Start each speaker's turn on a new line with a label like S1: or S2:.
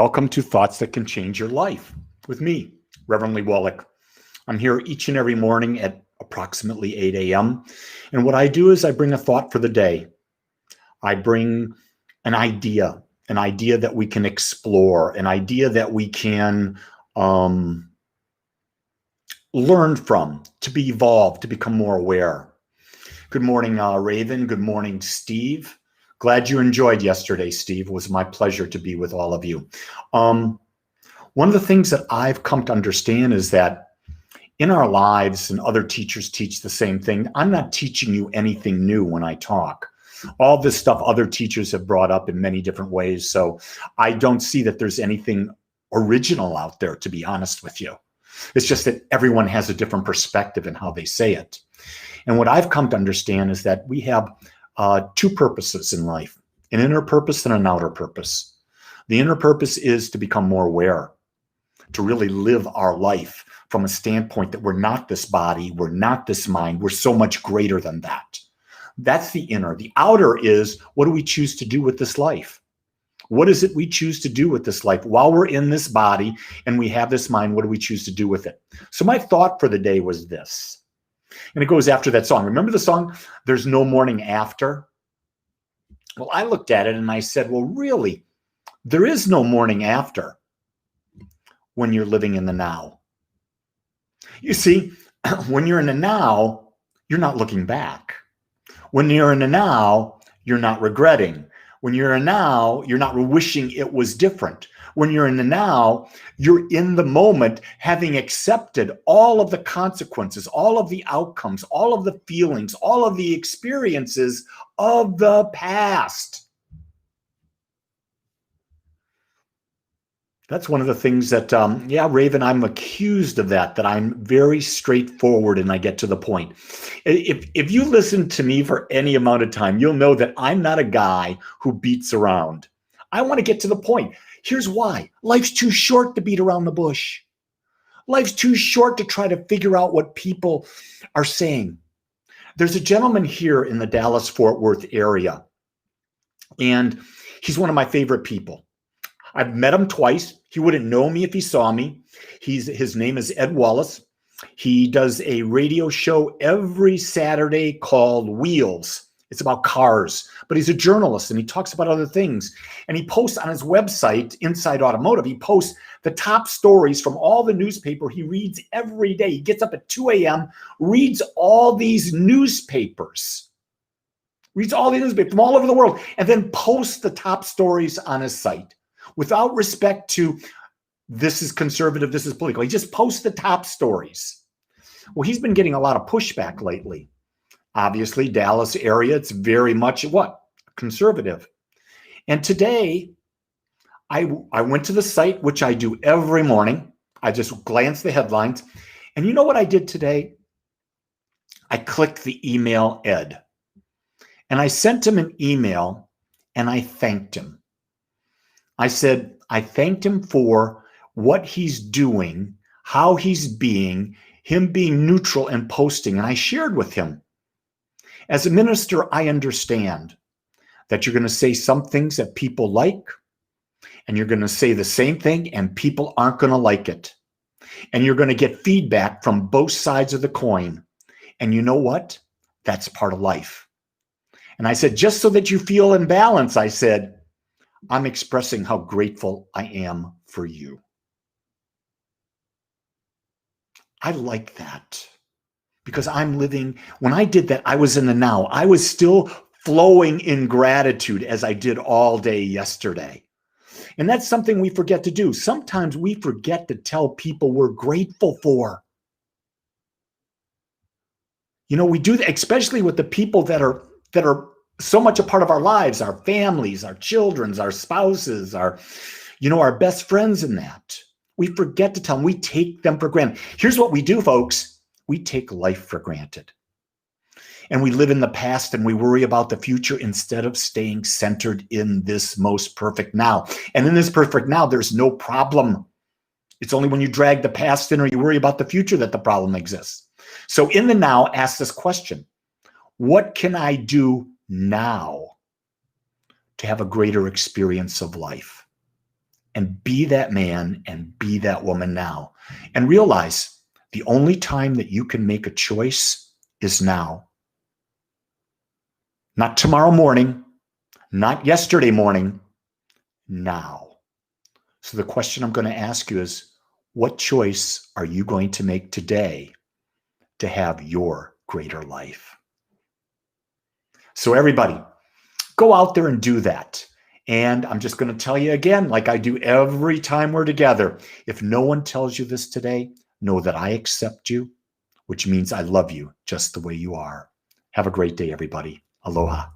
S1: Welcome to Thoughts That Can Change Your Life with me, Reverend Lee Wallach. I'm here each and every morning at approximately 8 a.m. And what I do is I bring a thought for the day. I bring an idea that we can explore, an idea that we can learn from, to be evolved, to become more aware. Good morning, Raven. Good morning, Steve. Glad you enjoyed yesterday, Steve. It was my pleasure to be with all of you. One of the things that I've come to understand is that in our lives, and other teachers teach the same thing, I'm not teaching you anything new when I talk. All this stuff other teachers have brought up in many different ways, so I don't see that there's anything original out there, to be honest with you. It's just that everyone has a different perspective in how they say it. And what I've come to understand is that we have two purposes in life, an inner purpose and an outer purpose. The inner purpose is to become more aware, to really live our life from a standpoint that we're not this body, we're not this mind, we're so much greater than that. That's the inner. The outer is, what do we choose to do with this life? What is it we choose to do with this life? While we're in this body and we have this mind, what do we choose to do with it? So my thought for the day was this. And it goes after that song. Remember the song, There's No Morning After? Well, I looked at it and I said, well, really, there is no morning after when you're living in the now. You see, when you're in the now, you're not looking back. When you're in the now, you're not regretting. When you're in now, you're not wishing it was different. When you're in the now, you're in the moment, having accepted all of the consequences, all of the outcomes, all of the feelings, all of the experiences of the past. That's one of the things that, Raven, I'm accused of that I'm very straightforward and I get to the point. If you listen to me for any amount of time, you'll know that I'm not a guy who beats around. I want to get to the point. Here's why. Life's too short to beat around the bush. Life's too short to try to figure out what people are saying. There's a gentleman here in the Dallas-Fort Worth area, and he's one of my favorite people. I've met him twice. He wouldn't know me if he saw me. His name is Ed Wallace. He does a radio show every Saturday called Wheels. It's about cars, but he's a journalist and he talks about other things. And he posts on his website, Inside Automotive, he posts the top stories from all the newspaper he reads every day. He gets up at 2 a.m., reads all these newspapers, from all over the world, and then posts the top stories on his site without respect to this is conservative, this is political. He just posts the top stories. Well, he's been getting a lot of pushback lately. Obviously, Dallas area, it's very much what? Conservative. And today, I went to the site, which I do every morning. I just glanced the headlines. And you know what I did today? I clicked the email Ed. And I sent him an email and I thanked him. I said, I thanked him for what he's doing, how he's being, him being neutral and posting. And I shared with him. As a minister, I understand that you're going to say some things that people like, and you're going to say the same thing, and people aren't going to like it. And you're going to get feedback from both sides of the coin. And you know what? That's part of life. And I said, just so that you feel in balance, I said, I'm expressing how grateful I am for you. I like that. Because I'm living, when I did that, I was in the now. I was still flowing in gratitude as I did all day yesterday. And that's something we forget to do. Sometimes we forget to tell people we're grateful for. You know, we do that, especially with the people that are so much a part of our lives, our families, our children, our spouses, our best friends in that. We forget to tell them, we take them for granted. Here's what we do, folks. We take life for granted. And we live in the past and we worry about the future instead of staying centered in this most perfect now. And in this perfect now, there's no problem. It's only when you drag the past in or you worry about the future that the problem exists. So in the now, ask this question. What can I do now to have a greater experience of life? and be that man and be that woman now. And realize the only time that you can make a choice is now. Not tomorrow morning, not yesterday morning, now. So the question I'm going to ask you is, what choice are you going to make today to have your greater life? So everybody, go out there and do that. And I'm just going to tell you again, like I do every time we're together, if no one tells you this today, know that I accept you, which means I love you just the way you are. Have a great day, everybody. Aloha.